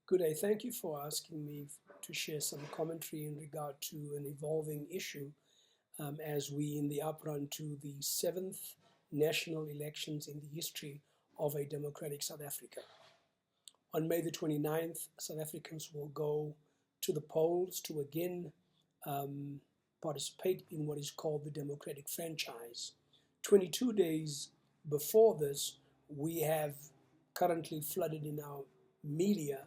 Good day. Thank you for asking me to share some commentary in regard to an evolving issue as we in the uprun to the seventh national elections in the history of a democratic South Africa. On May the 29th, South Africans will go to the polls to again participate in what is called the democratic franchise. 22 days before this, we have currently flooded in our media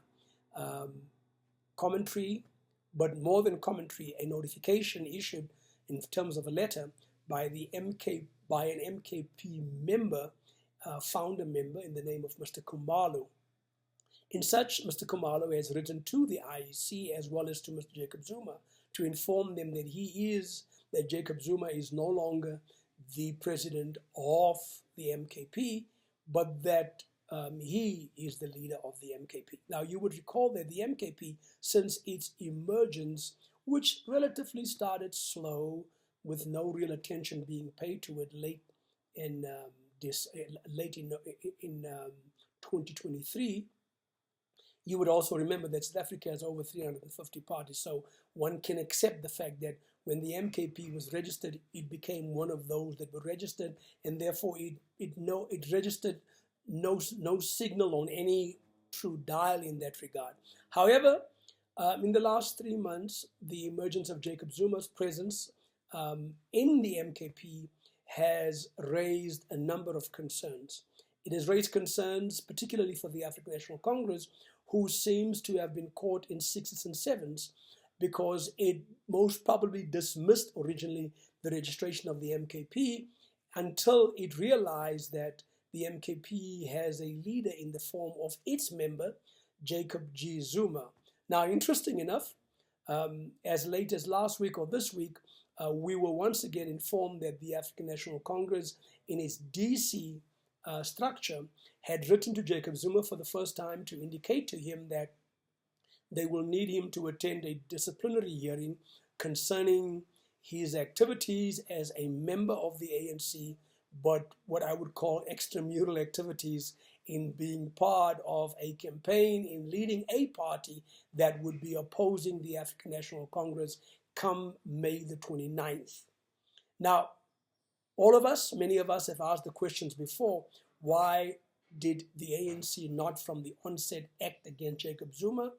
commentary, but more than commentary, a notification issued in terms of a letter by an MKP member, founder member in the name of Mr. Khumalo. In such, Mr. Khumalo has written to the IEC as well as to Mr. Jacob Zuma to inform them that Jacob Zuma is no longer the president of the MKP, but that he is the leader of the MKP. Now, you would recall that the MKP, since its emergence, which relatively started slow, with no real attention being paid to it late in 2023, you would also remember that South Africa has over 350 parties. So one can accept the fact that when the MKP was registered, it became one of those that were registered, and therefore it registered no signal on any true dial in that regard. However, in the last 3 months, the emergence of Jacob Zuma's presence in the MKP has raised a number of concerns. It has raised concerns, particularly for the African National Congress, who seems to have been caught in sixes and sevens because it most probably dismissed originally the registration of the MKP until it realized that the MKP has a leader in the form of its member, Jacob G. Zuma. Now, interesting enough, as late as last week or this week, we were once again informed that the African National Congress, in its DC structure, had written to Jacob Zuma for the first time to indicate to him that they will need him to attend a disciplinary hearing concerning his activities as a member of the ANC, but what I would call extramural activities in being part of a campaign, in leading a party that would be opposing the African National Congress come May the 29th. Now, many of us have asked the questions before, why did the ANC not from the onset act against Jacob Zuma?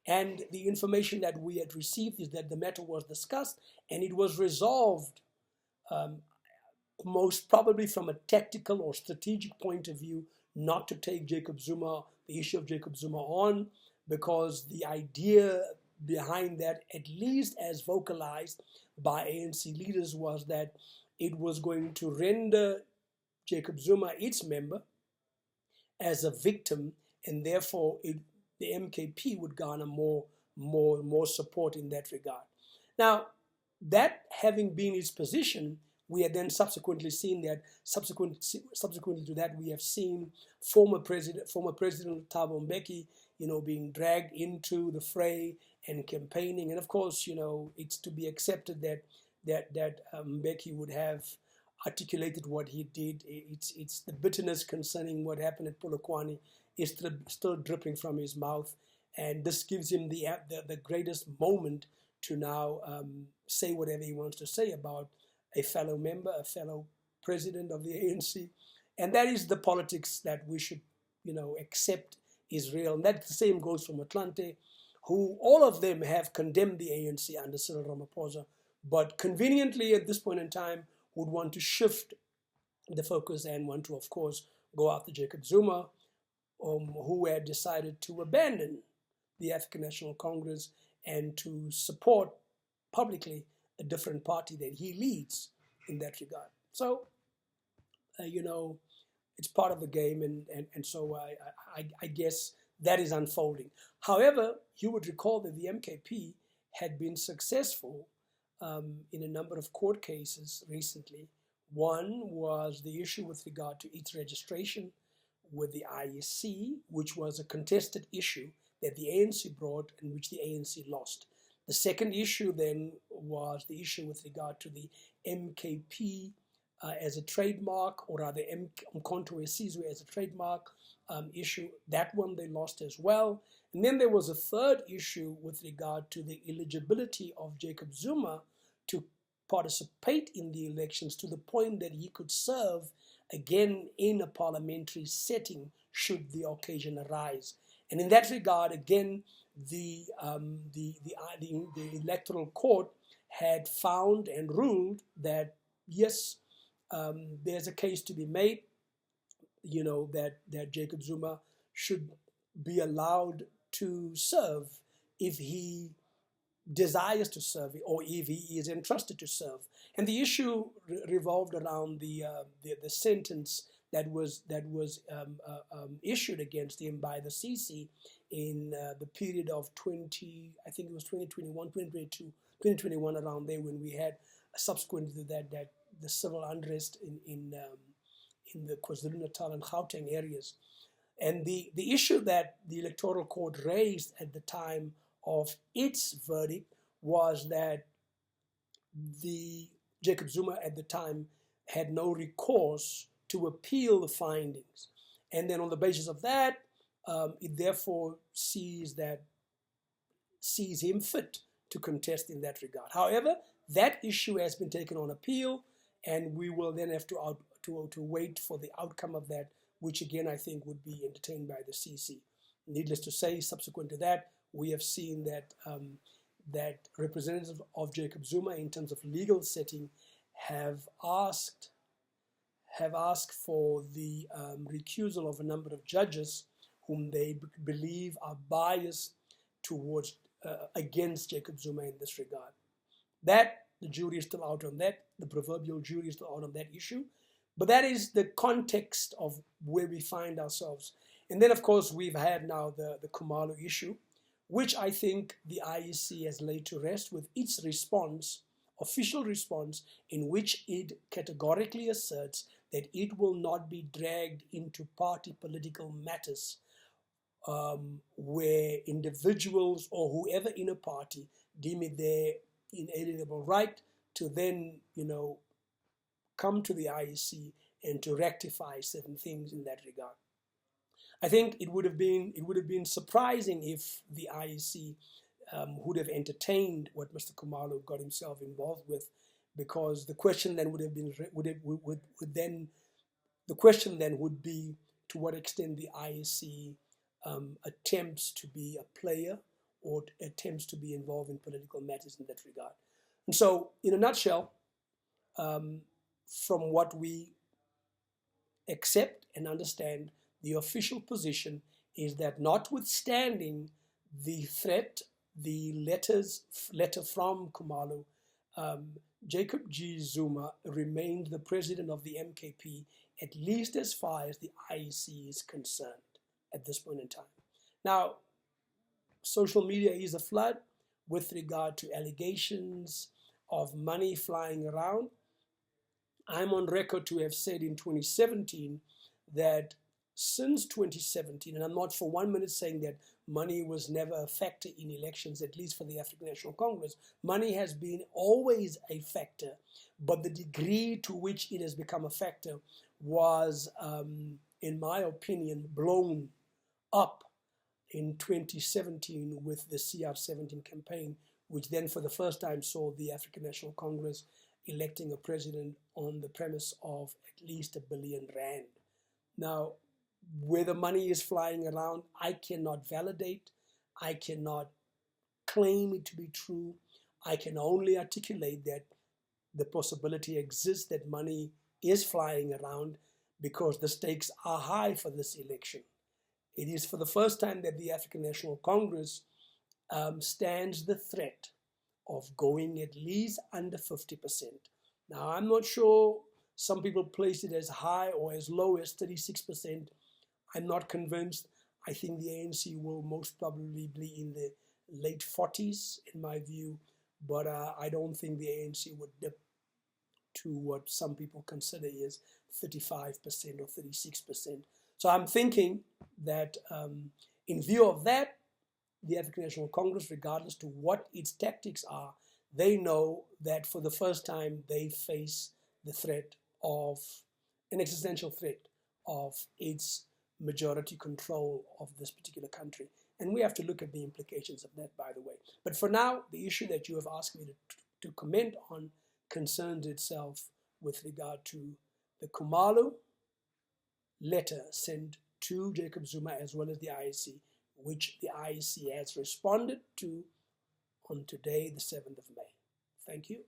And the information that we had received is that the matter was discussed and it was resolved, most probably from a tactical or strategic point of view, not to take the issue of Jacob Zuma on, because the idea behind that, at least as vocalized by ANC leaders, was that it was going to render Jacob Zuma, its member, as a victim, and therefore the MKP would garner more support in that regard. Now, that having been its position, we had then subsequently seen that, subsequently to that, we have seen former President Thabo Mbeki, being dragged into the fray and campaigning. And of course, it's to be accepted that Mbeki would have articulated what he did. It's the bitterness concerning what happened at Polokwane is still dripping from his mouth, and this gives him the greatest moment to now say whatever he wants to say about a fellow member, a fellow president of the ANC, and that is the politics that we should, accept is real. And that the same goes for Motlanthe, who all of them have condemned the ANC under Cyril Ramaphosa, but conveniently at this point in time would want to shift the focus and want to, of course, go after Jacob Zuma, who had decided to abandon the African National Congress and to support publicly a different party that he leads in that regard. So, it's part of the game, and so I guess that is unfolding. However, you would recall that the MKP had been successful in a number of court cases recently. One was the issue with regard to its registration with the IEC, which was a contested issue that the ANC brought and which the ANC lost. The second issue then was the issue with regard to the MKP as a trademark, or rather Umkhonto we Sizwe as a trademark, issue. That one they lost as well. And then there was a third issue with regard to the eligibility of Jacob Zuma to participate in the elections, to the point that he could serve again in a parliamentary setting should the occasion arise. And in that regard, again, the electoral court had found and ruled that yes, there's a case to be made, that Jacob Zuma should be allowed to serve if he desires to serve or if he is entrusted to serve. And the issue revolved around the sentence that was issued against him by the CC in the period of 2021, 2022, 2021, around there, when we had subsequent to that the civil unrest in the KwaZulu-Natal and Gauteng areas. And the issue that the electoral court raised at the time of its verdict was that Jacob Zuma at the time had no recourse to appeal the findings. And then on the basis of that, it therefore sees him fit to contest in that regard. However, that issue has been taken on appeal, and we will then have to wait for the outcome of that, which again I think would be entertained by the CC. Needless to say, subsequent to that, we have seen that that representatives of Jacob Zuma, in terms of legal setting, have asked for the recusal of a number of judges whom they believe are biased towards against Jacob Zuma in this regard. That the jury is still out on that. The proverbial jury is still out on that issue. But that is the context of where we find ourselves. And then, of course, we've had now the Khumalo issue, which I think the IEC has laid to rest with its response, official response, in which it categorically asserts that it will not be dragged into party political matters where individuals or whoever in a party deem it their inalienable right to then, come to the IEC and to rectify certain things in that regard. I think it would have been surprising if the IEC would have entertained what Mr. Khumalo got himself involved with, because the question then would be to what extent the IEC attempts to be a player or attempts to be involved in political matters in that regard. And so, in a nutshell, from what we accept and understand, the official position is that notwithstanding the threat, the letter from Khumalo, Jacob G. Zuma remained the president of the MKP, at least as far as the IEC is concerned at this point in time. Now, social media is a flood with regard to allegations of money flying around. I'm on record to have said in 2017 that since 2017, and I'm not for 1 minute saying that money was never a factor in elections, at least for the African National Congress. Money has been always a factor, but the degree to which it has become a factor was, in my opinion, blown up in 2017 with the CR17 campaign, which then for the first time saw the African National Congress electing a president on the premise of at least R1 billion. Now, where the money is flying around, I cannot validate, I cannot claim it to be true. I can only articulate that the possibility exists that money is flying around because the stakes are high for this election. It is for the first time that the African National Congress stands the threat of going at least under 50%. Now, I'm not sure, some people place it as high or as low as 36%. I'm not convinced. I think the ANC will most probably be in the late 40s, in my view, but I don't think the ANC would dip to what some people consider is 35% or 36%. So I'm thinking that in view of that, the African National Congress, regardless to what its tactics are, they know that for the first time they face the threat of an existential threat of its majority control of this particular country. And we have to look at the implications of that, by the way. But for now, the issue that you have asked me to comment on concerns itself with regard to the Khumalo letter sent to Jacob Zuma as well as the IEC, which the IEC has responded to on today, the 7th of May. Thank you.